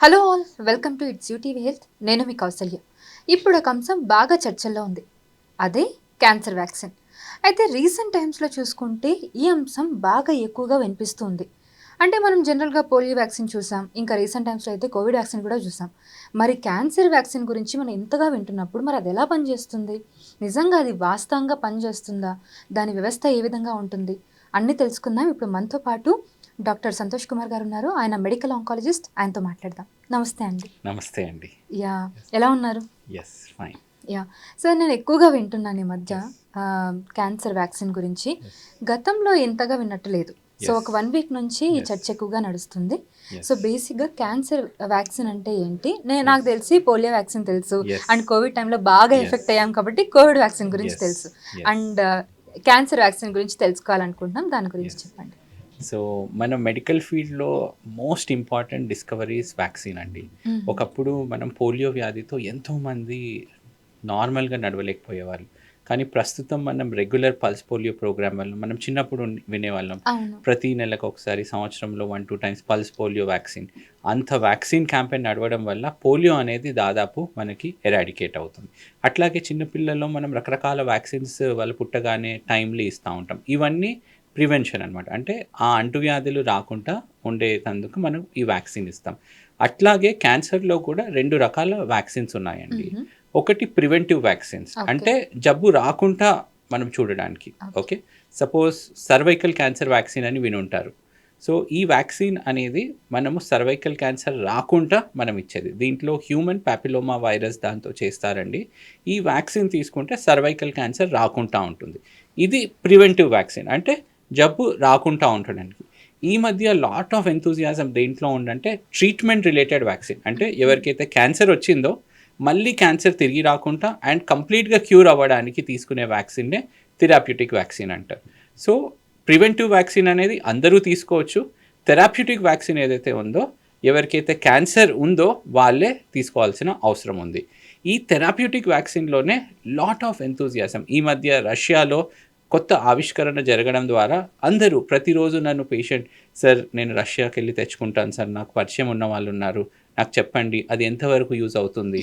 Hello all, welcome to it's UTV health. నేను మీ కౌసల్య. ఇప్పుడు ఒక అంశం బాగా చర్చల్లో ఉంది, అదే క్యాన్సర్ వ్యాక్సిన్. అయితే రీసెంట్ టైమ్స్లో చూసుకుంటే ఈ అంశం బాగా ఎక్కువగా వినిపిస్తుంది. అంటే మనం జనరల్గా పోలియో వ్యాక్సిన్ చూసాం, ఇంకా రీసెంట్ టైమ్స్లో అయితే కోవిడ్ వ్యాక్సిన్ కూడా చూసాం. మరి క్యాన్సర్ వ్యాక్సిన్ గురించి మనం ఇంతగా వింటున్నప్పుడు మరి అది ఎలా పనిచేస్తుంది, నిజంగా అది వాస్తవంగా పనిచేస్తుందా, దాని వ్యవస్థ ఏ విధంగా ఉంటుంది అన్నీ తెలుసుకుందాం. ఇప్పుడు మనతో పాటు డాక్టర్ సంతోష్ కుమార్ గారు ఉన్నారు. ఆయన మెడికల్ ఆంకాలజిస్ట్. ఆయనతో మాట్లాడదాం. నమస్తే అండి. నమస్తే అండి. యా, ఎలా ఉన్నారు? Yes, fine. యా సార్, నేను ఎక్కువగా వింటున్నాను ఈ మధ్య Yes. క్యాన్సర్ వ్యాక్సిన్ గురించి. Yes. గతంలో ఇంతగా విన్నట్టు లేదు. So Yes. ఒక 1 వీక్ నుంచి ఈ Yes. చర్చ ఎక్కువగా నడుస్తుంది. Yes. సో బేసిక్గా క్యాన్సర్ వ్యాక్సిన్ అంటే ఏంటి, నాకు తెలిసి పోలియో వ్యాక్సిన్ తెలుసు. Yes. అండ్ కోవిడ్ టైంలో బాగా Yes. ఎఫెక్ట్ అయ్యాం కాబట్టి కోవిడ్ వ్యాక్సిన్ గురించి Yes. తెలుసు. Yes. అండ్ క్యాన్సర్ వ్యాక్సిన్ గురించి తెలుసుకోవాలనుకుంటున్నాం, దాని గురించి Yes. చెప్పండి. సో మన మెడికల్ ఫీల్డ్లో మోస్ట్ ఇంపార్టెంట్ డిస్కవరీస్ వ్యాక్సిన్ అండి. ఒకప్పుడు మనం పోలియో వ్యాధితో ఎంతోమంది నార్మల్గా నడవలేకపోయేవాళ్ళు, కానీ ప్రస్తుతం మనం రెగ్యులర్ పల్స్ పోలియో ప్రోగ్రామ్ వల్ల మనం చిన్నప్పుడు వినేవాళ్ళం, అవును. ప్రతి నెలకు ఒకసారి, సంవత్సరంలో 1-2 టైమ్స్ పల్స్ పోలియో వ్యాక్సిన్. అంత వ్యాక్సిన్ క్యాంపెయిన్ నడవడం వల్ల పోలియో అనేది దాదాపు మనకి ఎరాడికేట్ అవుతుంది. అట్లాగే చిన్నపిల్లల్లో మనం రకరకాల వ్యాక్సిన్స్ వాళ్ళు పుట్టగానే టైమ్లీ ఇస్తూ ఉంటాం. ఇవన్నీ ప్రివెన్షన్ అనమాట. అంటే ఆ అంటువ్యాధులు రాకుండా ఉండేటందుకు మనం ఈ వ్యాక్సిన్ ఇస్తాం. అట్లాగే క్యాన్సర్లో కూడా 2 రకాల వ్యాక్సిన్స్ ఉన్నాయండి. ఒకటి ప్రివెంటివ్ వ్యాక్సిన్స్, అంటే జబ్బు రాకుండా మనం చూడడానికి. Okay, suppose cervical cancer vaccine అని విని ఉంటారు. సో ఈ వ్యాక్సిన్ అనేది మనము సర్వైకల్ క్యాన్సర్ రాకుండా మనం ఇచ్చేది. దీంట్లో హ్యూమన్ ప్యాపిలోమా వైరస్ దాంతో చేస్తారండి. ఈ వ్యాక్సిన్ తీసుకుంటే సర్వైకల్ క్యాన్సర్ రాకుండా ఉంటుంది. ఇది ప్రివెంటివ్ వ్యాక్సిన్, అంటే జబ్బు రాకుండా ఉండడానికి. ఈ మధ్య లాట్ ఆఫ్ ఎంతూజియాజం దేంట్లో ఉందంటే ట్రీట్మెంట్ రిలేటెడ్ వ్యాక్సిన్, అంటే ఎవరికైతే క్యాన్సర్ వచ్చిందో మళ్ళీ క్యాన్సర్ తిరిగి రాకుండా అండ్ కంప్లీట్గా క్యూర్ అవ్వడానికి తీసుకునే వ్యాక్సిన్నే థెరాప్యూటిక్ వ్యాక్సిన్ అంటారు. సో ప్రివెంటివ్ వ్యాక్సిన్ అనేది అందరూ తీసుకోవచ్చు. థెరాప్యూటిక్ వ్యాక్సిన్ ఏదైతే ఉందో ఎవరికైతే క్యాన్సర్ ఉందో వాళ్ళే తీసుకోవాల్సిన అవసరం ఉంది. ఈ థెరాప్యూటిక్ వ్యాక్సిన్లోనే లాట్ ఆఫ్ ఎంతూజియాజం. ఈ మధ్య రష్యాలో కొత్త ఆవిష్కరణ జరగడం ద్వారా అందరూ ప్రతిరోజు నన్ను పేషెంట్, సార్ నేను రష్యాకి వెళ్ళి తెచ్చుకుంటాను సార్, నాకు పరిచయం ఉన్న వాళ్ళు ఉన్నారు, నాకు చెప్పండి అది ఎంతవరకు యూజ్ అవుతుంది,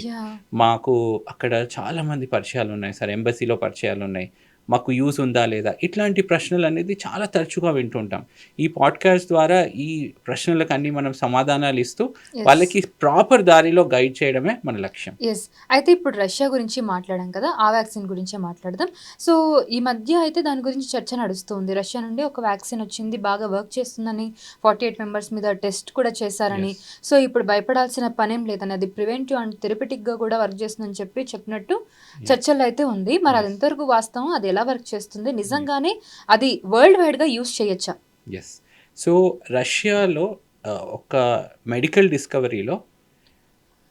మాకు అక్కడ చాలామంది పరిచయాలు ఉన్నాయి సార్, ఎంబసీలో పరిచయాలు ఉన్నాయి, మాకు యూజ్ ఉందా లేదా, ఇట్లాంటి ప్రశ్నలు అనేది చాలా తరచుగా వింటుంటాం. ఈ పాడ్కాస్ట్ ద్వారా ఈ ప్రశ్నలకు అన్ని మనం సమాధానాలు ఇస్తూ వాళ్ళకి ప్రాపర్ దారిలో గైడ్ చేయడమే మన లక్ష్యం. ఎస్, అయితే ఇప్పుడు రష్యా గురించి మాట్లాడాం కదా, ఆ వ్యాక్సిన్ గురించే మాట్లాడదాం. సో ఈ మధ్య అయితే దాని గురించి చర్చ నడుస్తుంది. రష్యా నుండి ఒక వ్యాక్సిన్ వచ్చింది, బాగా వర్క్ చేస్తుందని, 48 మెంబర్స్ మీద టెస్ట్ కూడా చేశారని. సో ఇప్పుడు భయపడాల్సిన పనేం లేదని, అది ప్రివెంటివ్ అండ్ థెరపెటిక్గా కూడా వర్క్ చేస్తుందని చెప్పినట్టు చర్చల్లో అయితే ఉంది. మరి అది ఎంతవరకు వాస్తవం, అది ఎలా వర్క్ చేస్తుంది, నిజంగానే అది వరల్డ్ వైడ్గా యూస్ చేయొచ్చా? ఎస్, సో రష్యాలో ఒక మెడికల్ డిస్కవరీలో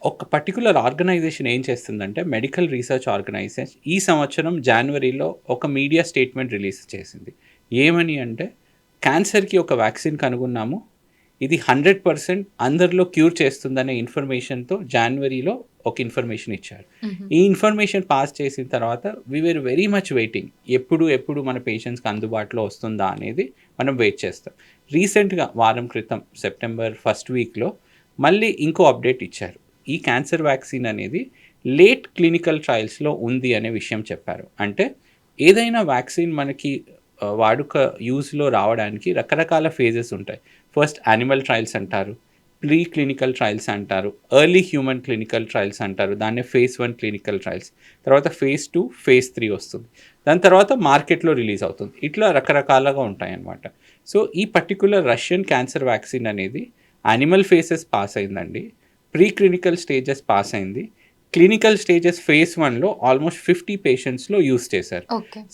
ఒక పర్టికులర్ ఆర్గనైజేషన్ ఏం చేస్తుందంటే, మెడికల్ రీసెర్చ్ ఆర్గనైజేషన్ ఈ సంవత్సరం జనవరిలో ఒక మీడియా స్టేట్మెంట్ రిలీజ్ చేసింది. ఏమని అంటే, క్యాన్సర్కి ఒక వ్యాక్సిన్ కనుగొన్నాము, ఇది 100% అందరిలో క్యూర్ చేస్తుందనే ఇన్ఫర్మేషన్తో జనవరిలో ఒక ఇన్ఫర్మేషన్ ఇచ్చారు. ఈ ఇన్ఫర్మేషన్ పాస్ చేసిన తర్వాత we were very much waiting, ఎప్పుడు మన పేషెంట్స్కి అందుబాటులో వస్తుందా అనేది మనం వెయిట్ చేస్తాం. రీసెంట్గా వారం క్రితం సెప్టెంబర్ 1st వీక్లో మళ్ళీ ఇంకో అప్డేట్ ఇచ్చారు. ఈ క్యాన్సర్ వ్యాక్సిన్ అనేది లేట్ క్లినికల్ ట్రయల్స్లో ఉంది అనే విషయం చెప్పారు. అంటే ఏదైనా వ్యాక్సిన్ మనకి వాడుక యూజ్లో రావడానికి రకరకాల ఫేజెస్ ఉంటాయి. ఫస్ట్ యానిమల్ ట్రయల్స్ అంటారు, ప్రీ క్లినికల్ ట్రయల్స్ అంటారు, ఎర్లీ హ్యూమన్ క్లినికల్ ట్రయల్స్ అంటారు, దాన్నే phase 1 క్లినికల్ ట్రయల్స్, తర్వాత phase 2, phase 3 వస్తుంది, దాని తర్వాత మార్కెట్లో రిలీజ్ అవుతుంది. ఇట్లా రకరకాలుగా ఉంటాయి అన్నమాట. సో ఈ పర్టికులర్ రష్యన్ క్యాన్సర్ వ్యాక్సిన్ అనేది యానిమల్ ఫేసెస్ పాస్ అయిందండి, ప్రీ క్లినికల్ స్టేజెస్ పాస్ అయింది, క్లినికల్ స్టేజెస్ phase 1లో ఆల్మోస్ట్ 50 పేషెంట్స్లో యూజ్ చేశారు.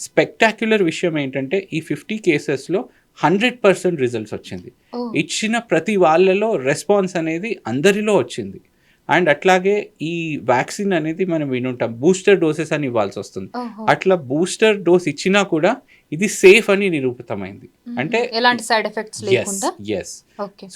స్పెక్టాక్యులర్ విషయం ఏంటంటే ఈ 50 కేసెస్లో 100% రిజల్ట్స్ వచ్చింది. ఇచ్చిన ప్రతి వాళ్ళలో రెస్పాన్స్ అనేది అందరిలో వచ్చింది. అండ్ అట్లాగే ఈ వ్యాక్సిన్ అనేది మనం వినుంటాం, బూస్టర్ డోసెస్ అని ఇవ్వాల్సి వస్తుంది. అట్లా బూస్టర్ డోస్ ఇచ్చినా కూడా ఇది సేఫ్ అని నిరూపితమైంది. అంటే ఎలాంటి సైడ్ ఎఫెక్ట్స్ లేకుండా. ఎస్,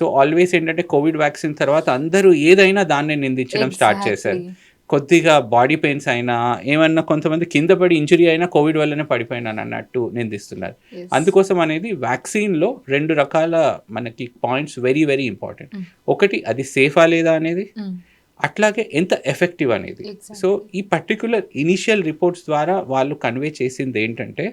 సో ఆల్వేస్ ఏంటంటే కోవిడ్ వ్యాక్సిన్ తర్వాత అందరూ ఏదైనా దాన్నే నిందించడం స్టార్ట్ చేశారు. కొద్దిగా బాడీ పెయిన్స్ అయినా, ఏమన్నా కొంతమంది కింద పడి ఇంజురీ అయినా కోవిడ్ వల్లనే పడిపోయినాను అన్నట్టు నిందిస్తున్నారు. Yes. అందుకోసం అనేది వ్యాక్సిన్‌లో 2 రకాల మనకి పాయింట్స్ వెరీ, వెరీ ఇంపార్టెంట్. ఒకటి అది సేఫా లేదా అనేది, అట్లాగే ఎంత ఎఫెక్టివ్ అనేది. Exactly. సో ఈ పర్టిక్యులర్ ఇనీషియల్ రిపోర్ట్స్ ద్వారా వాళ్ళు కన్వే చేసింది ఏంటంటే,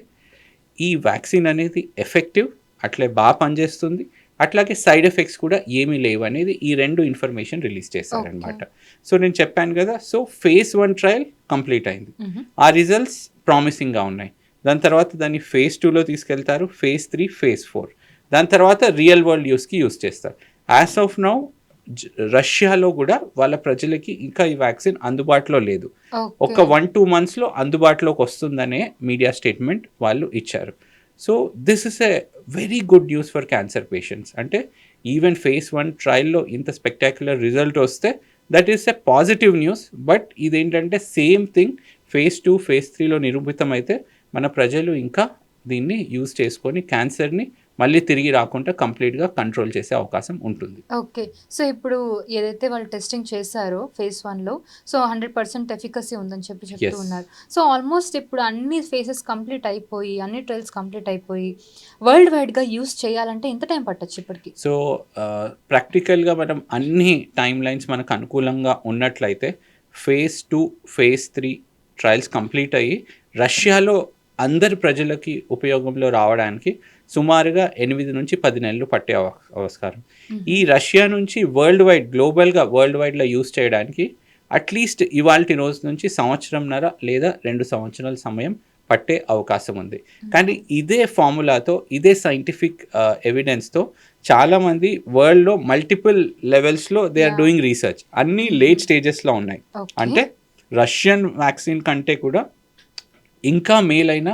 ఈ వ్యాక్సిన్ అనేది ఎఫెక్టివ్, అట్లే బాగా పనిచేస్తుంది, అట్లాగే సైడ్ ఎఫెక్ట్స్ కూడా ఏమీ లేవు అనేది ఈ 2 ఇన్ఫర్మేషన్ రిలీజ్ చేశారనమాట. సో నేను చెప్పాను కదా, సో phase 1 ట్రయల్ కంప్లీట్ అయింది. ఆ రిజల్ట్స్ ప్రామిసింగ్గా ఉన్నాయి. దాని తర్వాత దాన్ని phase 2లో తీసుకెళ్తారు, phase 3, phase 4. దాని తర్వాత రియల్ వరల్డ్ యూస్కి యూస్ చేస్తారు. యాజ్ ఆఫ్ నౌ రష్యాలో కూడా వాళ్ళ ప్రజలకి ఇంకా ఈ వ్యాక్సిన్ అందుబాటులో లేదు. ఒక 1-2 మంత్స్లో అందుబాటులోకి వస్తుందనే మీడియా స్టేట్మెంట్ వాళ్ళు ఇచ్చారు. So this is a very good news for cancer patients. అంటే ఈవెన్ phase 1 ట్రయల్లో ఇంత స్పెక్టాక్యులర్ రిజల్ట్ వస్తే that is a positive news. But ఇదేంటంటే సేమ్ థింగ్ phase 2, phase 3లో నిరూపితం అయితే మన ప్రజలు ఇంకా దీన్ని యూజ్ చేసుకొని క్యాన్సర్ని మళ్ళీ తిరిగి రాకుండా కంప్లీట్గా కంట్రోల్ చేసే అవకాశం ఉంటుంది. ఓకే. సో ఇప్పుడు ఏదైతే వాళ్ళు టెస్టింగ్ చేశారో phase 1లో, సో 100% ఎఫికసీ ఉందని చెప్తూ Yes. ఉన్నారు. సో ఆల్మోస్ట్ ఇప్పుడు అన్ని ఫేసెస్ కంప్లీట్ అయిపోయి, అన్ని ట్రయల్స్ కంప్లీట్ అయిపోయి వరల్డ్ వైడ్గా యూస్ చేయాలంటే ఎంత టైం పట్టొచ్చు ఇప్పటికి? సో ప్రాక్టికల్గా మనం అన్ని టైమ్ లైన్స్ మనకు అనుకూలంగా ఉన్నట్లయితే phase 2, phase 3 ట్రయల్స్ కంప్లీట్ అయ్యి రష్యాలో అందరి ప్రజలకి ఉపయోగంలో రావడానికి సుమారుగా 8 నుంచి 10 నెలలు పట్టే అవస్కారం. ఈ రష్యా నుంచి గ్లోబల్గా వరల్డ్ వైడ్లో యూస్ చేయడానికి అట్లీస్ట్ ఇవాల్టి రోజు నుంచి 1.5 లేదా 2 సంవత్సరాల సమయం పట్టే అవకాశం ఉంది. కానీ ఇదే ఫార్ములాతో, ఇదే సైంటిఫిక్ ఎవిడెన్స్తో చాలామంది వరల్డ్లో మల్టిపుల్ లెవెల్స్లో దే ఆర్ డూయింగ్ రీసెర్చ్. అన్నీ లేట్ స్టేజెస్లో ఉన్నాయి. అంటే రష్యన్ వ్యాక్సిన్ కంటే కూడా ఇంకా మేలైన,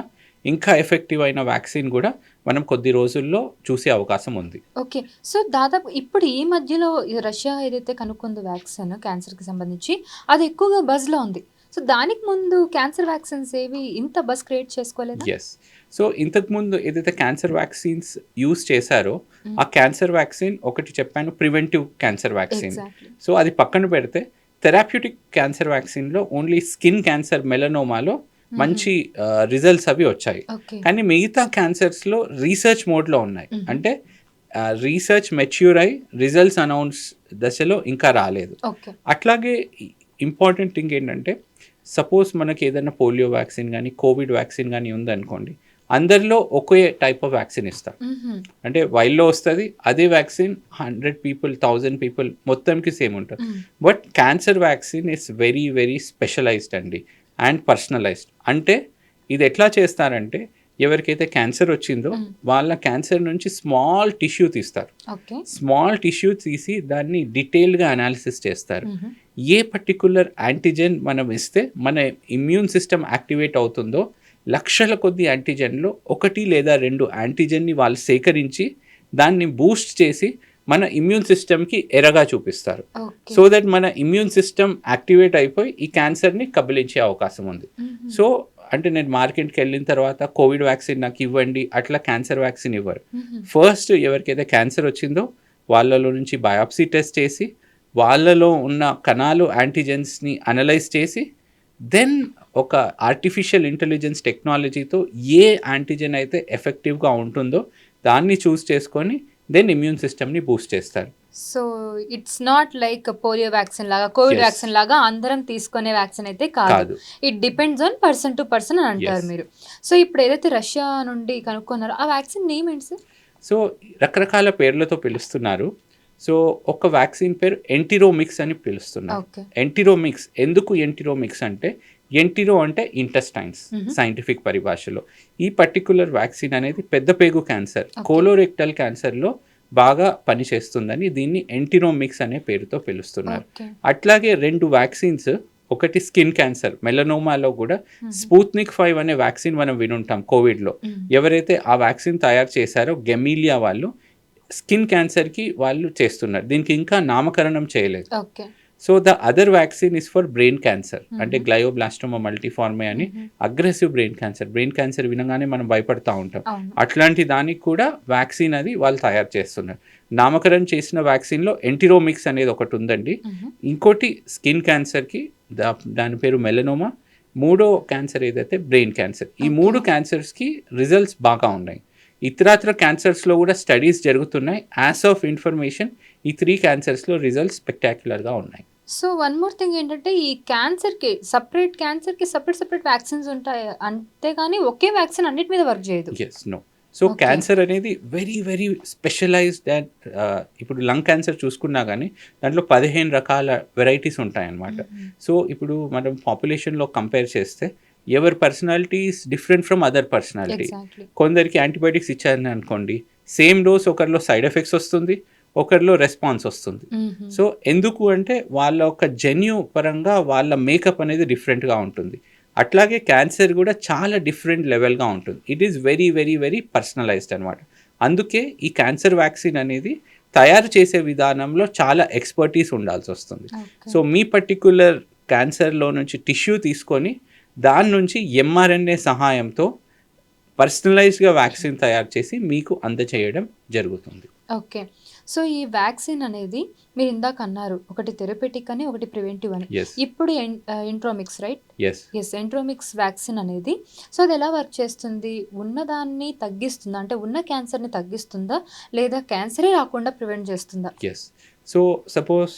ఇంకా ఎఫెక్టివ్ అయిన వ్యాక్సిన్ కూడా మనం కొద్ది రోజుల్లో చూసే అవకాశం ఉంది. ఓకే. సో దాదాపు ఇప్పుడు ఈ మధ్యలో రష్యా ఏదైతే కనుక్కుందో వ్యాక్సిన్ క్యాన్సర్కి సంబంధించి, అది ఎక్కువగా బజ్లో ఉంది. సో దానికి ముందు క్యాన్సర్ వ్యాక్సిన్స్ ఏవి ఇంత బజ్ క్రియేట్ చేసుకోలేదు? ఎస్. సో ఇంతకుముందు ఏదైతే క్యాన్సర్ వ్యాక్సిన్స్ యూస్ చేశారో ఆ క్యాన్సర్ వ్యాక్సిన్ ఒకటి చెప్పాను, ప్రివెంటివ్ క్యాన్సర్ వ్యాక్సిన్. సో అది పక్కన పెడితే therapeutic cancer వ్యాక్సిన్లో only skin cancer, మెలనోమాలో మంచి రిజల్ట్స్ అవి వచ్చాయి. కానీ మిగతా క్యాన్సర్స్లో రీసెర్చ్ మోడ్లో ఉన్నాయి. అంటే రీసెర్చ్ మెచ్యూర్ అయి రిజల్ట్స్ అనౌన్స్ దశలో ఇంకా రాలేదు. అట్లాగే ఇంపార్టెంట్ థింగ్ ఏంటంటే, సపోజ్ మనకి ఏదైనా పోలియో వ్యాక్సిన్ కానీ కోవిడ్ వ్యాక్సిన్ కానీ ఉందనుకోండి, అందరిలో ఒకే టైప్ ఆఫ్ వ్యాక్సిన్ ఇస్తాం. అంటే వైల్లో వస్తుంది అదే వ్యాక్సిన్ 100 people, 1000 people మొత్తంకి సేమ్ ఉంటుంది. But cancer vaccine is very, very specialised అండి అండ్ పర్సనలైజ్డ్. అంటే ఇది ఎట్లా చేస్తారంటే, ఎవరికైతే క్యాన్సర్ వచ్చిందో వాళ్ళ క్యాన్సర్ నుంచి స్మాల్ టిష్యూ తీస్తారు. స్మాల్ టిష్యూ తీసి దాన్ని డీటెయిల్గా అనాలిసిస్ చేస్తారు. ఏ పర్టికులర్ యాంటీజెన్ మనం ఇస్తే మన ఇమ్యూన్ సిస్టమ్ యాక్టివేట్ అవుతుందో, లక్షల కొద్ది యాంటీజెన్లో 1 లేదా 2 యాంటీజెన్ని వాళ్ళు సేకరించి దాన్ని బూస్ట్ చేసి మన ఇమ్యూన్ సిస్టమ్కి ఎరగా చూపిస్తారు. సో దట్ మన ఇమ్యూన్ సిస్టమ్ యాక్టివేట్ అయిపోయి ఈ క్యాన్సర్ని కబలించే అవకాశం ఉంది. సో అంటే నేను మార్కెట్కి వెళ్ళిన తర్వాత కోవిడ్ వ్యాక్సిన్ నాకు ఇవ్వండి అట్లా క్యాన్సర్ వ్యాక్సిన్ ఇవ్వరు. ఫస్ట్ ఎవరికైతే క్యాన్సర్ వచ్చిందో వాళ్ళలో నుంచి బయాప్సీ టెస్ట్ చేసి వాళ్ళలో ఉన్న కణాలు యాంటీజెన్స్ని అనలైజ్ చేసి దెన్ ఒక ఆర్టిఫిషియల్ ఇంటెలిజెన్స్ టెక్నాలజీతో ఏ యాంటీజెన్ అయితే ఎఫెక్టివ్గా ఉంటుందో దాన్ని చూస్ చేసుకొని దెన్ ఇమ్యూన్ సిస్టమ్ని బూస్ట్ చేస్తారు. So it's not like polio vaccine లాగా, కోవిడ్ వ్యాక్సిన్ లాగా అందరం తీసుకునే వ్యాక్సిన్ అయితే కాదు. It depends on person to person అని అంటారు మీరు. సో ఇప్పుడు ఏదైతే రష్యా నుండి కనుక్కున్నారో ఆ వ్యాక్సిన్ నేమ్ ఏంటి సార్? సో రకరకాల పేర్లతో పిలుస్తున్నారు. సో ఒక వ్యాక్సిన్ పేరు ఎంటిరోమిక్స్ అని పిలుస్తున్నారు. ఎంటిరోమిక్స్ ఎందుకు ఎంటిరోమిక్స్ అంటే, ఎంటిరో అంటే ఇంటెస్టైన్స్ సైంటిఫిక్ పరిభాషలో. ఈ పర్టికులర్ వ్యాక్సిన్ అనేది పెద్ద పేగు క్యాన్సర్, కోలోరెక్టల్ క్యాన్సర్లో బాగా పనిచేస్తుందని దీన్ని ఎంటిరోమిక్స్ అనే పేరుతో పిలుస్తున్నారు. అట్లాగే 2 వ్యాక్సిన్స్, ఒకటి స్కిన్ క్యాన్సర్ మెలనోమాలో కూడా స్పూత్నిక్ 5 అనే వ్యాక్సిన్ మనం వినుంటాం కోవిడ్లో. ఎవరైతే ఆ వ్యాక్సిన్ తయారు చేశారో గెమీలియా వాళ్ళు స్కిన్ క్యాన్సర్కి వాళ్ళు చేస్తున్నారు. దీనికి ఇంకా నామకరణం చేయలేదు. So the other vaccine is for brain cancer, అంటే గ్లయోబ్లాస్టోమా మల్టీఫార్మే అని aggressive brain cancer. Brain cancer వినగానే మనం భయపడతా ఉంటాం. అట్లాంటి దానికి కూడా వ్యాక్సిన్ అది వాళ్ళు తయారు చేస్తున్నారు. నామకరణం చేసిన వ్యాక్సిన్లో ఎంటిరోమిక్స్ అనేది ఒకటి ఉందండి. ఇంకోటి స్కిన్ క్యాన్సర్కి దాని పేరు మెలనోమా. మూడో క్యాన్సర్ ఏదైతే బ్రెయిన్ క్యాన్సర్. ఈ 3 క్యాన్సర్స్కి రిజల్ట్స్ బాగా ఉన్నాయి. ఇతరత్ర క్యాన్సర్స్లో కూడా స్టడీస్ జరుగుతున్నాయి. యాజ్ ఆఫ్ ఇన్ఫర్మేషన్ ఈ 3 క్యాన్సర్స్లో రిజల్ట్స్ స్పెక్టాక్యులర్గా ఉన్నాయి. సో వన్ మోర్ థింగ్ ఏంటంటే ఈ క్యాన్సర్కి సపరేట్ వ్యాక్సిన్స్ ఉంటాయి, అంతేగాని ఒకే వ్యాక్సిన్ అన్నిటి మీద వర్క్ చేయదు. Yes, no. సో క్యాన్సర్ అనేది వెరీ వెరీ స్పెషలైజ్డ్ అండ్ ఇప్పుడు లంగ్ క్యాన్సర్ చూసుకున్నా కానీ దాంట్లో 15 రకాల వెరైటీస్ ఉంటాయన్నమాట. సో ఇప్పుడు మనం పాపులేషన్లో కంపేర్ చేస్తే ఎవరి personality is different from other personality. కొందరికి యాంటీబయాటిక్స్ ఇచ్చారని అనుకోండి, సేమ్ డోస్ ఒకరిలో సైడ్ ఎఫెక్ట్స్ వస్తుంది, ఒకరిలో రెస్పాన్స్ వస్తుంది. సో ఎందుకు అంటే వాళ్ళ ఒక జన్యు పరంగా వాళ్ళ మేకప్ అనేది డిఫరెంట్గా ఉంటుంది. అట్లాగే క్యాన్సర్ కూడా చాలా డిఫరెంట్ లెవెల్గా ఉంటుంది. It is very very very personalised అనమాట. అందుకే ఈ క్యాన్సర్ వ్యాక్సిన్ అనేది తయారు చేసే విధానంలో చాలా ఎక్స్పర్టీస్ ఉండాల్సి వస్తుంది. సో మీ పర్టిక్యులర్ క్యాన్సర్లో నుంచి టిష్యూ తీసుకొని దాని నుంచి mRNA సహాయంతో పర్సనలైజ్డ్గా వ్యాక్సిన్ తయారు చేసి మీకు అందచేయడం జరుగుతుంది. ఓకే. సో ఈ వ్యాక్సిన్ అనేది మీరు ఇందాక అన్నారు, ఒకటి థెరపెటిక్ అని, ఒకటి ప్రివెంటివ్ అని. ఇప్పుడు ఎంట్రోమిక్స్, రైట్? ఎస్, ఎంట్రోమిక్స్ వ్యాక్సిన్ అనేది సో అది ఎలా వర్క్ చేస్తుంది? ఉన్నదాన్ని తగ్గిస్తుందా, అంటే ఉన్న క్యాన్సర్ని తగ్గిస్తుందా, లేదా క్యాన్సరే రాకుండా ప్రివెంట్ చేస్తుందా? ఎస్. సో సపోజ్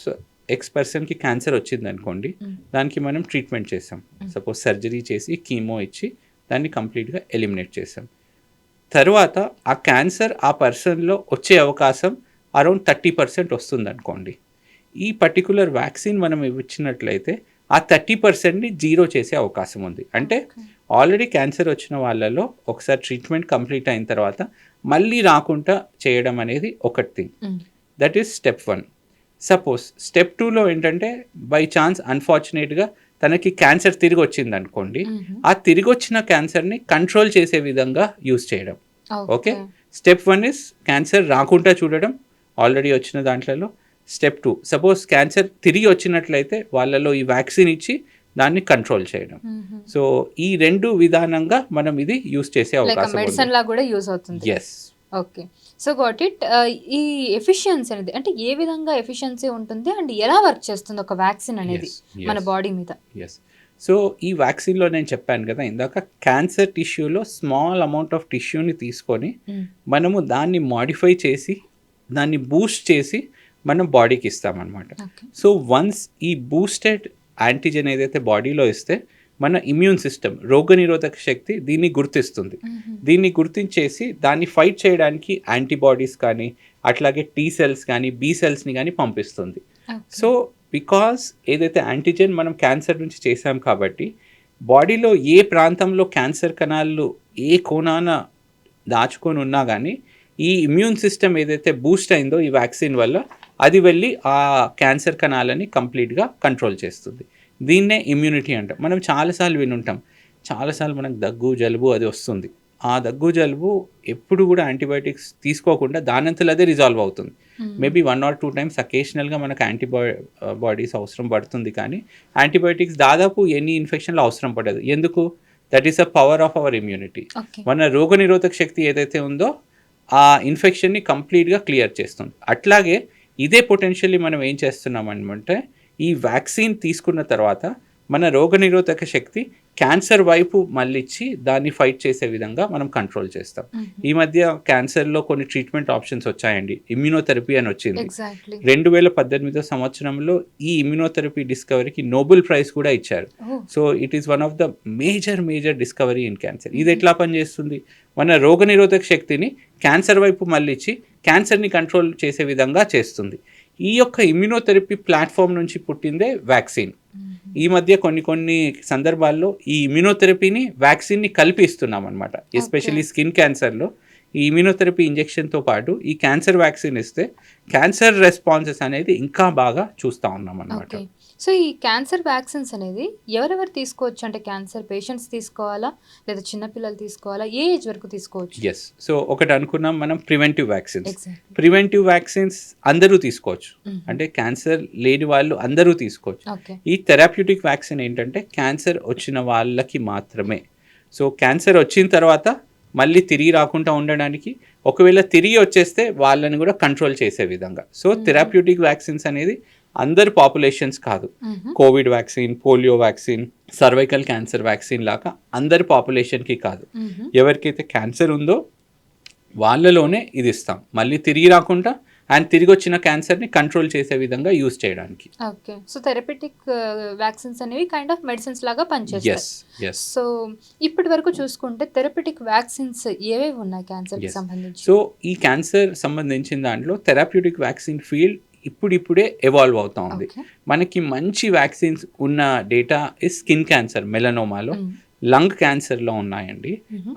ఎక్స్ పర్సన్కి క్యాన్సర్ వచ్చింది అనుకోండి, దానికి మనం ట్రీట్మెంట్ చేసాం. సపోజ్ సర్జరీ చేసి కీమో ఇచ్చి దాన్ని కంప్లీట్గా ఎలిమినేట్ చేసాం. తర్వాత ఆ క్యాన్సర్ ఆ పర్సన్లో వచ్చే అవకాశం అరౌండ్ 30% వస్తుంది అనుకోండి. ఈ పర్టికులర్ వ్యాక్సిన్ మనం ఇచ్చినట్లయితే ఆ 30%ని జీరో చేసే అవకాశం ఉంది. అంటే ఆల్రెడీ క్యాన్సర్ వచ్చిన వాళ్ళలో ఒకసారి ట్రీట్మెంట్ కంప్లీట్ అయిన తర్వాత మళ్ళీ రాకుండా చేయడం అనేది ఒకటి thing. That is step 1. Suppose step 2లో ఏంటంటే బై ఛాన్స్ అన్ఫార్చునేట్గా తనకి క్యాన్సర్ తిరిగి వచ్చింది అనుకోండి, ఆ తిరిగి వచ్చిన క్యాన్సర్ని కంట్రోల్ చేసే విధంగా యూజ్ చేయడం. ఓకే. స్టెప్ 1 ఇస్ క్యాన్సర్ రాకుండా చూడడం ఆల్రెడీ వచ్చిన దాంట్లో. స్టెప్ 2 సపోజ్ క్యాన్సర్ తిరిగి వచ్చినట్లయితే వాళ్ళలో ఈ వ్యాక్సిన్ ఇచ్చి దాన్ని కంట్రోల్ చేయడం. సో ఈ 2 విధానంగా మనం ఇది యూజ్ చేసే అవకాశం మెడిసిన్ లా కూడా యూజ్ అవుతుంది. Yes. Okay. So got it. ఈ ఎఫిషియన్సీ అనేది అంటే ఏ విధంగా ఎఫిషియన్సీ ఉంటుంది అండ్ ఎలా వర్క్ చేస్తుంది ఒక వ్యాక్సిన్ అనేది మన బాడీ మీద? ఎస్. సో ఈ వ్యాక్సిన్లో నేను చెప్పాను కదా ఇందాక, క్యాన్సర్ టిష్యూలో స్మాల్ అమౌంట్ ఆఫ్ టిష్యూని తీసుకొని మనము దాన్ని మాడిఫై చేసి దాన్ని బూస్ట్ చేసి మనం బాడీకి ఇస్తామన్నమాట. సో వన్స్ ఈ బూస్టెడ్ యాంటీజెన్ ఏదైతే బాడీలో ఇస్తే మన ఇమ్యూన్ సిస్టమ్, రోగనిరోధక శక్తి దీన్ని గుర్తిస్తుంది. దీన్ని గుర్తించేసి దాన్ని ఫైట్ చేయడానికి యాంటీబాడీస్ కానీ అట్లాగే టీ సెల్స్ కానీ బి సెల్స్ని కానీ పంపిస్తుంది. సో బికాస్ ఏదైతే యాంటీజెన్ మనం క్యాన్సర్ నుంచి చేసాం కాబట్టి బాడీలో ఏ ప్రాంతంలో క్యాన్సర్ కణాలు ఏ కోణాన దాచుకొని ఉన్నా కానీ ఈ ఇమ్యూన్ సిస్టమ్ ఏదైతే బూస్ట్ అయిందో ఈ వ్యాక్సిన్ వల్ల అది వెళ్ళి ఆ క్యాన్సర్ కణాలని కంప్లీట్గా కంట్రోల్ చేస్తుంది. దీన్నే ఇమ్యూనిటీ అంటాం. మనం చాలాసార్లు వినుంటాం, చాలాసార్లు మనకు దగ్గు జలుబు అది వస్తుంది. ఆ దగ్గు జలుబు ఎప్పుడు కూడా యాంటీబయాటిక్స్ తీసుకోకుండా దానంతలో అదే రిజాల్వ్ అవుతుంది. మేబీ 1 or 2 times అకేషనల్గా మనకు యాంటీబాడీస్ అవసరం పడుతుంది, కానీ యాంటీబయాటిక్స్ దాదాపు ఎన్ని ఇన్ఫెక్షన్లో అవసరం పడదు. ఎందుకు? That is a power of our immunity. మన రోగనిరోధక శక్తి ఏదైతే ఉందో ఆ ఇన్ఫెక్షన్ని కంప్లీట్గా క్లియర్ చేస్తుంది. అట్లాగే ఇదే పొటెన్షియల్లీ మనం ఏం చేస్తున్నాం అంటే ఈ వ్యాక్సిన్ తీసుకున్న తర్వాత మన రోగనిరోధక శక్తి క్యాన్సర్ వైపు మళ్ళిచ్చి దాన్ని ఫైట్ చేసే విధంగా మనం కంట్రోల్ చేస్తాం. ఈ మధ్య క్యాన్సర్లో కొన్ని ట్రీట్మెంట్ ఆప్షన్స్ వచ్చాయండి. ఇమ్యూనోథెరపీ అని వచ్చింది. 2018 సంవత్సరంలో ఈ ఇమ్యూనోథెరపీ డిస్కవరీకి నోబెల్ ప్రైజ్ కూడా ఇచ్చారు. So it is one of the major discovery in cancer. ఇది ఎట్లా పనిచేస్తుంది? మన రోగనిరోధక శక్తిని క్యాన్సర్ వైపు మళ్ళించి క్యాన్సర్ని కంట్రోల్ చేసే విధంగా చేస్తుంది. ఈ యొక్క ఇమ్యూనోథెరపీ ప్లాట్ఫామ్ నుంచి పుట్టిందే వ్యాక్సిన్. ఈ మధ్య కొన్ని సందర్భాల్లో ఈ ఇమ్యూనోథెరపీని వ్యాక్సిన్ని కలిపి ఇస్తున్నాం అనమాట. ఎస్పెషల్లీ స్కిన్ క్యాన్సర్లో ఈ ఇమ్యూనోథెరపీ ఇంజెక్షన్తో పాటు ఈ క్యాన్సర్ వ్యాక్సిన్ ఇస్తే క్యాన్సర్ రెస్పాన్సెస్ అనేది ఇంకా బాగా చూస్తూ ఉన్నాం అనమాట. సో ఈ క్యాన్సర్ వ్యాక్సిన్స్ అనేది ఎవరెవరు తీసుకోవచ్చు? అంటే క్యాన్సర్ పేషెంట్స్ తీసుకోవాలా, లేదా చిన్నపిల్లలు తీసుకోవాలా, ఏ ఏజ్ వరకు తీసుకోవచ్చు? ఎస్. సో ఒకటి అనుకున్నాం మనం ప్రివెంటివ్ వ్యాక్సిన్స్. ప్రివెంటివ్ వ్యాక్సిన్స్ అందరూ తీసుకోవచ్చు, అంటే క్యాన్సర్ లేని వాళ్ళు అందరూ తీసుకోవచ్చు. ఈ థెరప్యూటిక్ వ్యాక్సిన్ ఏంటంటే క్యాన్సర్ వచ్చిన వాళ్ళకి మాత్రమే. సో క్యాన్సర్ వచ్చిన తర్వాత మళ్ళీ తిరిగి రాకుండా ఉండడానికి, ఒకవేళ తిరిగి వచ్చేస్తే వాళ్ళని కూడా కంట్రోల్ చేసే విధంగా. సో థెరప్యూటిక్ వ్యాక్సిన్స్ అనేది అందరు పాపులేషన్స్ కాదు. Covid vaccine, polio vaccine, cervical cancer vaccine లాగా అందరి పాపులేషన్కి కాదు. ఎవరికైతే క్యాన్సర్ ఉందో వాళ్ళలోనే ఇది ఇస్తాం, మళ్ళీ తిరిగి రాకుండా అండ్ తిరిగి వచ్చిన క్యాన్సర్ని కంట్రోల్ చేసే విధంగా యూజ్ చేయడానికి. ఓకే, సో థెరపటిక్ వ్యాక్సిన్స్ అనేవి కైండ్ ఆఫ్ మెడిసిన్స్ లాగా పనిచేస్తాయి. సో ఇప్పటి వరకు చూసుకుంటే థెరపటిక్ వ్యాక్సిన్స్ ఏవేవి ఉన్నాయి క్యాన్సర్కి సంబంధించి? సో ఈ క్యాన్సర్ సంబంధించిన దాంట్లో థెరప్యూటిక్ వ్యాక్సిన్ ఫీల్డ్ ఇప్పుడిప్పుడే ఎవాల్వ్ అవుతా ఉంది. మనకి మంచి వ్యాక్సిన్స్ ఉన్న డేటా స్కిన్ క్యాన్సర్, మెలనోమాలో, లంగ్ క్యాన్సర్లో ఉన్నాయండి.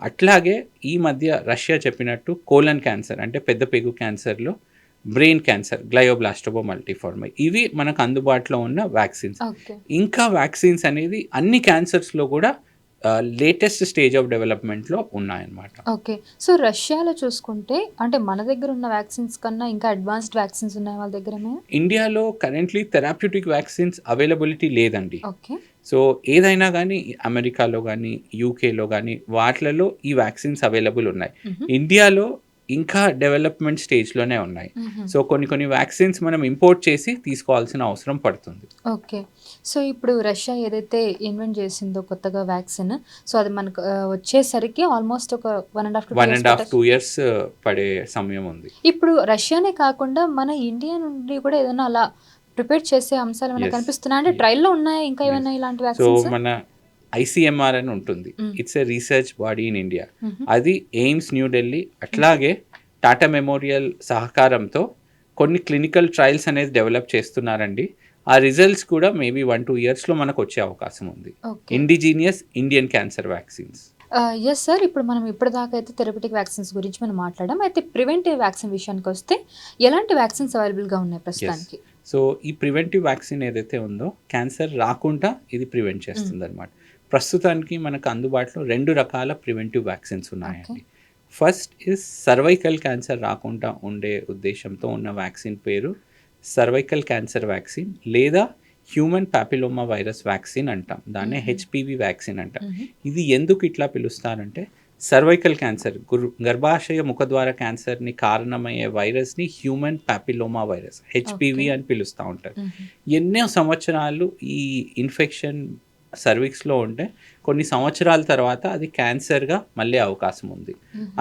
అట్లాగే ఈ మధ్య రష్యా చెప్పినట్టు కోలన్ క్యాన్సర్ అంటే పెద్ద పెగు క్యాన్సర్లో, బ్రెయిన్ క్యాన్సర్, గ్లయోబ్లాస్టోమా మల్టీఫార్మ్, ఇవి మనకు అందుబాటులో ఉన్న వ్యాక్సిన్స్. ఇంకా వ్యాక్సిన్స్ అనేది అన్ని క్యాన్సర్స్లో కూడా లేటెస్ట్ స్టేజ్ ఆఫ్ డెవలప్మెంట్లో ఉన్నాయన్నమాట. ఓకే, సో రష్యాలో చూసుకుంటే అంటే మన దగ్గర ఉన్న వ్యాక్సిన్స్ కన్నా ఇంకా అడ్వాన్స్డ్ వ్యాక్సిన్స్ ఉన్నాయి వాళ్ళ దగ్గర? ఇండియాలో కరెంట్లీ థెరప్యూటిక్ వ్యాక్సిన్స్ అవైలబిలిటీ లేదండి. ఓకే, సో ఏదైనా కానీ అమెరికాలో కానీ యూకేలో కానీ వాటిలలో ఈ వ్యాక్సిన్స్ అవైలబుల్ ఉన్నాయి. ఇండియాలో ఇంకా డెవలప్మెంట్ స్టేజ్లోనే ఉన్నాయి. సో కొన్ని వ్యాక్సిన్స్ మనం ఇంపోర్ట్ చేసి తీసుకోవాల్సిన అవసరం పడుతుంది. ఓకే, సో ఇప్పుడు రష్యా ఏదైతే ఇన్వెంట్ చేసిందో కొత్తగా వ్యాక్సిన్, సో అది మనకు వచ్చేసరికి ఆల్మోస్ట్ ఒక 1.5-2 years పడే సమయం ఉంది. ఇప్పుడు రష్యానే కాకుండా మన ఇండియా నుండి కూడా ఏదైనా అలా ప్రిపేర్ చేసే అంశాలు మనకు కనిపిస్తున్నాయి అంటే ట్రయల్లో ఉన్నాయా ఇంకా ఏమైనా ఇలాంటి వ్యాక్సిన్స్? సో మన ICMR అని ఉంటుంది, it's a research body in India. అది ఎయిమ్స్ న్యూఢిల్లీ అట్లాగే టాటా మెమోరియల్ సహకారంతో కొన్ని క్లినికల్ ట్రయల్స్ అనేది డెవలప్ చేస్తున్నారండి. ఆ రిజల్ట్స్ కూడా మేబీ 1-2 yearsలో మనకు వచ్చే అవకాశం ఉంది. Indigenous Indian cancer vaccines. Yes sir, ఇప్పుడు మనం ఇప్పటిదాకా అయితే థెరపటిక్ వ్యాక్సిన్స్ గురించి మనం మాట్లాడడం. అయితే ప్రివెంటివ్ వ్యాక్సిన్ విషయానికి వస్తే ఎలాంటి వ్యాక్సిన్స్ అవైలబుల్గా ఉన్నాయి ప్రస్తుతానికి? సో ఈ ప్రివెంటివ్ వ్యాక్సిన్ ఏదైతే ఉందో క్యాన్సర్ రాకుండా ఇది ప్రివెంట్ చేస్తుంది అనమాట. ప్రస్తుతానికి మనకు అందుబాటులో 2 రకాల ప్రివెంటివ్ వ్యాక్సిన్స్ ఉన్నాయండి. ఫస్ట్ ఇస్ సర్వైకల్ క్యాన్సర్ రాకుండా ఉండే ఉద్దేశంతో ఉన్న వ్యాక్సిన్ పేరు సర్వైకల్ క్యాన్సర్ వ్యాక్సిన్ లేదా హ్యూమన్ ప్యాపిలోమా వైరస్ వ్యాక్సిన్ అంటాం, దాన్నే HPV వ్యాక్సిన్ అంటాం. ఇది ఎందుకు ఇట్లా పిలుస్తారంటే సర్వైకల్ క్యాన్సర్, గర్భాశయ ముఖద్వార క్యాన్సర్ని కారణమయ్యే వైరస్ని హ్యూమన్ ప్యాపిలోమా వైరస్ HPV అని పిలుస్తూ ఉంటారు. ఎన్నో సంవత్సరాలు ఈ ఇన్ఫెక్షన్ సర్విక్స్లో ఉంటే కొన్ని సంవత్సరాల తర్వాత అది క్యాన్సర్గా మళ్ళీ అవకాశం ఉంది.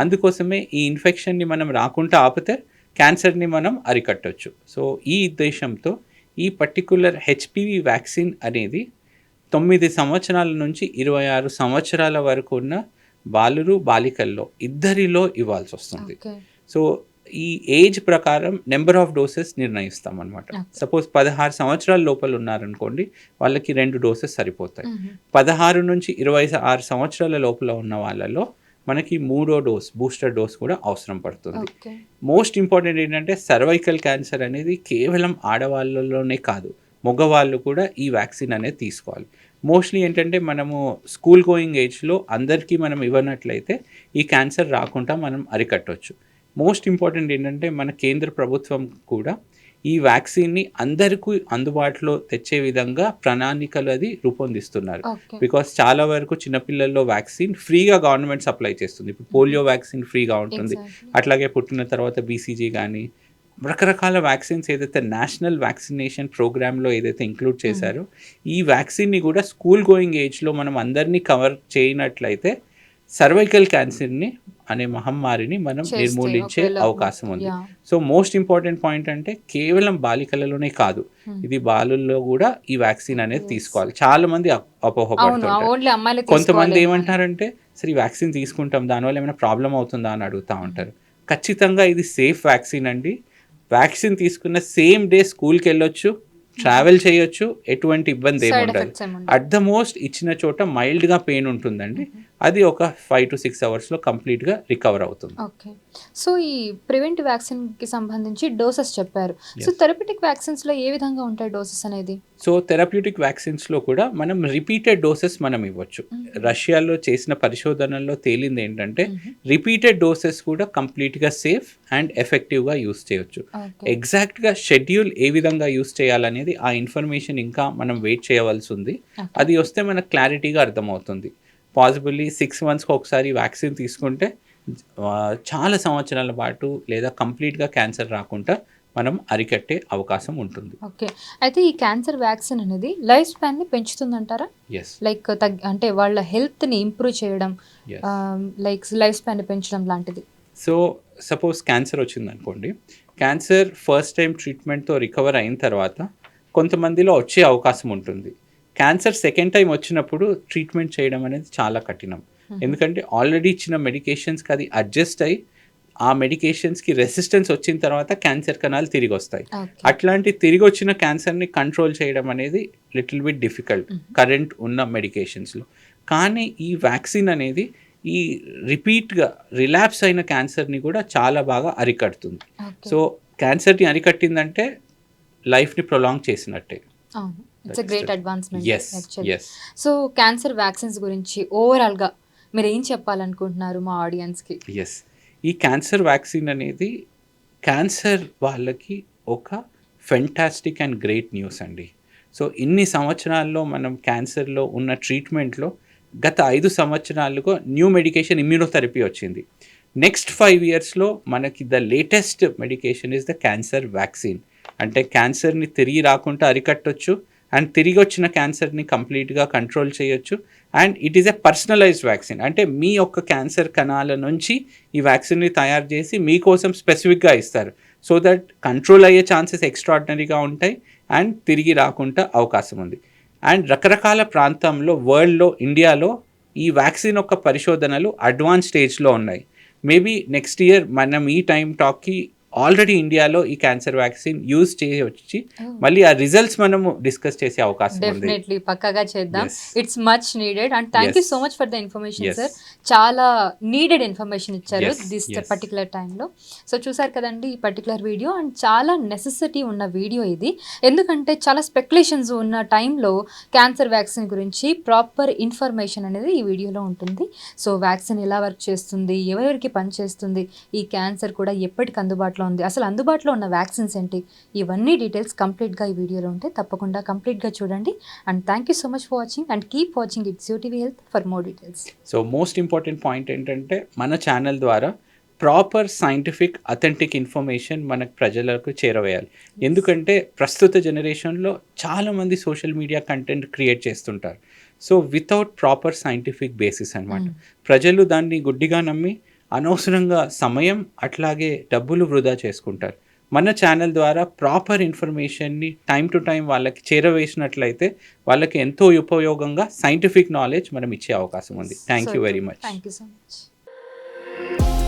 అందుకోసమే ఈ ఇన్ఫెక్షన్ని మనం రాకుండా ఆపితే క్యాన్సర్ని మనం అరికట్టవచ్చు. సో ఈ ఉద్దేశంతో ఈ పర్టిక్యులర్ HPV వ్యాక్సిన్ అనేది 9 సంవత్సరాల నుంచి 26 సంవత్సరాల వరకు ఉన్న బాలురు బాలికల్లో ఇద్దరిలో ఇవ్వాల్సి వస్తుంది. సో ఈ ఏజ్ ప్రకారం నెంబర్ ఆఫ్ డోసెస్ నిర్ణయిస్తాం అనమాట. సపోజ్ 16 సంవత్సరాల లోపల ఉన్నారనుకోండి, వాళ్ళకి 2 డోసెస్ సరిపోతాయి. 16 నుంచి 26 సంవత్సరాల లోపల ఉన్న వాళ్ళలో మనకి 3వ డోస్, బూస్టర్ డోస్ కూడా అవసరం పడుతుంది. మోస్ట్ ఇంపార్టెంట్ ఏంటంటే సర్వైకల్ క్యాన్సర్ అనేది కేవలం ఆడవాళ్ళలోనే కాదు, మగవాళ్ళు కూడా ఈ వ్యాక్సిన్ అనేది తీసుకోవాలి. మోస్ట్లీ ఏంటంటే మనము స్కూల్ గోయింగ్ ఏజ్లో అందరికీ మనం ఇవ్వనట్లయితే ఈ క్యాన్సర్ రాకుండా మనం అరికట్టవచ్చు. మోస్ట్ ఇంపార్టెంట్ ఏంటంటే మన కేంద్ర ప్రభుత్వం కూడా ఈ వ్యాక్సిన్ని అందరికీ అందుబాటులో తెచ్చే విధంగా ప్రణాళికలు అది రూపొందిస్తున్నారు. బికాస్ చాలా వరకు చిన్నపిల్లల్లో వ్యాక్సిన్ ఫ్రీగా గవర్నమెంట్ సప్లై చేస్తుంది. ఇప్పుడు పోలియో వ్యాక్సిన్ ఫ్రీగా ఉంటుంది, అట్లాగే పుట్టిన తర్వాత BCG కానీ రకరకాల వ్యాక్సిన్స్ ఏదైతే నేషనల్ వ్యాక్సినేషన్ ప్రోగ్రాంలో ఏదైతే ఇంక్లూడ్ చేశారో ఈ వ్యాక్సిన్ని కూడా స్కూల్ గోయింగ్ ఏజ్లో మనం అందరినీ కవర్ చేయనట్లయితే సర్వైకల్ క్యాన్సర్ని అనే మహమ్మారిని మనం నిర్మూలించే అవకాశం ఉంది. సో మోస్ట్ ఇంపార్టెంట్ పాయింట్ అంటే కేవలం బాలికలలోనే కాదు, ఇది బాలుల్లో కూడా ఈ వ్యాక్సిన్ అనేది తీసుకోవాలి. చాలా మంది అపోహపడుతుంటారు. కొంతమంది ఏమంటారంటే సరే ఈ వ్యాక్సిన్ తీసుకుంటాం దానివల్ల ఏమైనా ప్రాబ్లం అవుతుందా అని అడుగుతూ ఉంటారు. ఖచ్చితంగా ఇది సేఫ్ వ్యాక్సిన్ అండి. వ్యాక్సిన్ తీసుకున్న సేమ్ డే స్కూల్కి వెళ్ళొచ్చు, ట్రావెల్ చేయొచ్చు, ఎటువంటి ఇబ్బంది ఏమి ఉండదు. అట్ ద మోస్ట్ ఇచ్చిన చోట మైల్డ్గా పెయిన్ ఉంటుందండి, అది ఒక 5 to 6 అవర్స్లో కంప్లీట్గా రికవర్ అవుతుంది. ఓకే, సో ఈ ప్రివెంటివ్ వ్యాక్సిన్కి సంబంధించి డోసెస్ చెప్పారు. సో థెరప్యూటిక్ వ్యాక్సిన్స్లో ఏ విధంగా ఉంటాయి డోసెస్ అనేది? సో థెరప్యూటిక్ వ్యాక్సిన్స్లో కూడా మనం రిపీటెడ్ డోసెస్ మనం ఇవ్వచ్చు. రష్యాలో చేసిన పరిశోధనల్లో తేలింది ఏంటంటే రిపీటెడ్ డోసెస్ కూడా కంప్లీట్గా సేఫ్ అండ్ ఎఫెక్టివ్గా యూస్ చేయొచ్చు. ఎగ్జాక్ట్గా షెడ్యూల్ ఏ విధంగా యూస్ చేయాలనేది ఆ ఇన్ఫర్మేషన్ ఇంకా మనం వెయిట్ చేయవలసి ఉంది. అది వస్తే మనకు క్లారిటీగా అర్థమవుతుంది. పాసిబుల్లీ 6 monthsకి ఒకసారి వ్యాక్సిన్ తీసుకుంటే చాలా సంవత్సరాల పాటు లేదా కంప్లీట్‌గా క్యాన్సర్ రాకుండా మనం అరికట్టే అవకాశం ఉంటుంది. ఓకే. అయితే ఈ క్యాన్సర్ వ్యాక్సిన్ అనేది లైఫ్ స్పాన్‌ని పెంచుతుందంటారా? యెస్. లైక్ అంటే వాళ్ళ హెల్త్‌ని ఇంప్రూవ్ చేయడం, యెస్. లైక్ లైఫ్ స్పాన్‌ని పెంచడం లాంటిది. సో, సపోజ్ క్యాన్సర్ వచ్చిందనుకోండి. క్యాన్సర్ ఫస్ట్ టైమ్ ట్రీట్మెంట్‌తో రికవర్ అయిన తర్వాత కొంతమందిలో వచ్చే అవకాశం ఉంటుంది. క్యాన్సర్ సెకండ్ టైమ్ వచ్చినప్పుడు ట్రీట్మెంట్ చేయడం అనేది చాలా కఠినం. ఎందుకంటే ఆల్రెడీ ఇచ్చిన మెడికేషన్స్‌కి అది అడ్జస్ట్ అయ్యి, ఆ మెడికేషన్స్‌కి రెసిస్టెన్స్ వచ్చిన తర్వాత క్యాన్సర్ కణాలు తిరిగొస్తాయి. ఓకే. అట్లాంటి తిరిగొచ్చిన క్యాన్సర్‌ని కంట్రోల్ చేయడం అనేది లిటిల్ బిట్ డిఫికల్ట్ కరెంట్ ఉన్న మెడికేషన్స్‌లో. కానీ ఈ వ్యాక్సిన్ అనేది ఈ రిపీట్‌గా రిలాప్స్ అయిన క్యాన్సర్‌ని కూడా చాలా బాగా అరికడుతుంది. ఓకే. సో, క్యాన్సర్‌ని అరికట్టిందంటే లైఫ్‌ని ప్రొలాంగ్ చేసినట్టే. అవును. It's a great advancement yes. Actually. Yes. So, cancer vaccines గురించి ఓవరాల్‌గా మీరేం చెప్పాలనుకుంటున్నారు మా ఆడియన్స్‌కి? యెస్. ఈ క్యాన్సర్ వ్యాక్సిన్ అనేది క్యాన్సర్ వాళ్ళకి ఒక ఫెంటాస్టిక్ అండ్ గ్రేట్ న్యూస్ అండి. సో, ఇన్ని సంవత్సరాల్లో మనం క్యాన్సర్‌లో ఉన్న ట్రీట్మెంట్‌లో గత 5 సంవత్సరాలుగా న్యూ మెడికేషన్ ఇమ్యునోథెరపీ వచ్చింది. నెక్స్ట్ 5 ఇయర్స్‌లో మనకి the latest medication is the cancer vaccine. అంటే క్యాన్సర్‌ని తిరిగి రాకుండా అరికట్టొచ్చు అండ్ తిరిగొచ్చిన క్యాన్సర్‌ని కంప్లీట్‌గా కంట్రోల్ చేయొచ్చు. And it is a personalised vaccine. అంటే మీ యొక్క క్యాన్సర్ కణాల నుంచి ఈ వ్యాక్సిన్‌ని తయారు చేసి మీకోసం స్పెసిఫిక్‌గా ఇస్తారు. సో దట్ కంట్రోల్ అయ్యే ఛాన్సెస్ ఎక్స్ట్రార్డినరీగా ఉంటాయి అండ్ తిరిగి రాకుండా అవకాశం ఉంది. అండ్ రకరకాల ప్రాంతంలో వరల్డ్‌లో, ఇండియాలో ఈ వ్యాక్సిన్ యొక్క పరిశోధనలు అడ్వాన్స్ స్టేజ్‌లో ఉన్నాయి. మేబీ నెక్స్ట్ ఇయర్ మనం ఈ టైమ్ టాక్‌కి ఆల్రెడీ ఇండియాలో ఈ క్యాన్సర్ వ్యాక్సిన్ యూజ్ చేయొచ్చి మళ్ళీ ఆ రిజల్ట్స్ మనము డిస్కస్ చేసే అవకాశం ఉంది. డెఫినెట్లీ పక్కాగా చేద్దాం. Yes. It's much needed and thank you Yes. So much for the information Yes. Sir. చాలా నీడెడ్ ఇన్ఫర్మేషన్ ఇచ్చారు Yes. This Yes. పర్టికులర్ టైంలో. సో చూసారు కదండి ఈ పర్టికులర్ వీడియో అండ్ చాలా నెసెసిటీ ఉన్న వీడియో ఇది. ఎందుకంటే చాలా స్పెక్యులేషన్స్ ఉన్న టైంలో క్యాన్సర్ వ్యాక్సిన్ గురించి ప్రాపర్ ఇన్ఫర్మేషన్ అనేది ఈ వీడియోలో ఉంటుంది. సో వ్యాక్సిన్ ఎలా వర్క్ చేస్తుంది, ఎవరెవరికి పనిచేస్తుంది, ఈ క్యాన్సర్ కూడా ఎప్పటికి అందుబాటులో ఉంది, అసలు అందుబాటులో ఉన్న వ్యాక్సిన్స్ ఏంటి, ఇవన్నీ డీటెయిల్స్ కంప్లీట్గా ఈ వీడియోలో ఉంటాయి. తప్పకుండా కంప్లీట్గా చూడండి and thank you so much for watching and keep watching it's UTV health for more details. So most important point ఏంటంటే మన ఛానల్ ద్వారా ప్రాపర్ సైంటిఫిక్ అథెంటిక్ ఇన్ఫర్మేషన్ మనకు ప్రజలకు చేరవేయాలి. ఎందుకంటే ప్రస్తుత జనరేషన్లో చాలామంది సోషల్ మీడియా కంటెంట్ క్రియేట్ చేస్తుంటారు. So without proper scientific basis అనమాట. ప్రజలు దాన్ని గుడ్డిగా నమ్మి అనవసరంగా సమయం అట్లాగే డబ్బులు వృధా చేసుకుంటారు. మన ఛానల్ ద్వారా ప్రాపర్ ఇన్ఫర్మేషన్ని టైం టు టైం వాళ్ళకి చేరవేసినట్లయితే వాళ్ళకి ఎంతో ఉపయోగంగా సైంటిఫిక్ నాలెడ్జ్ మనం ఇచ్చే అవకాశం ఉంది. Thank you very much. Thank you so much.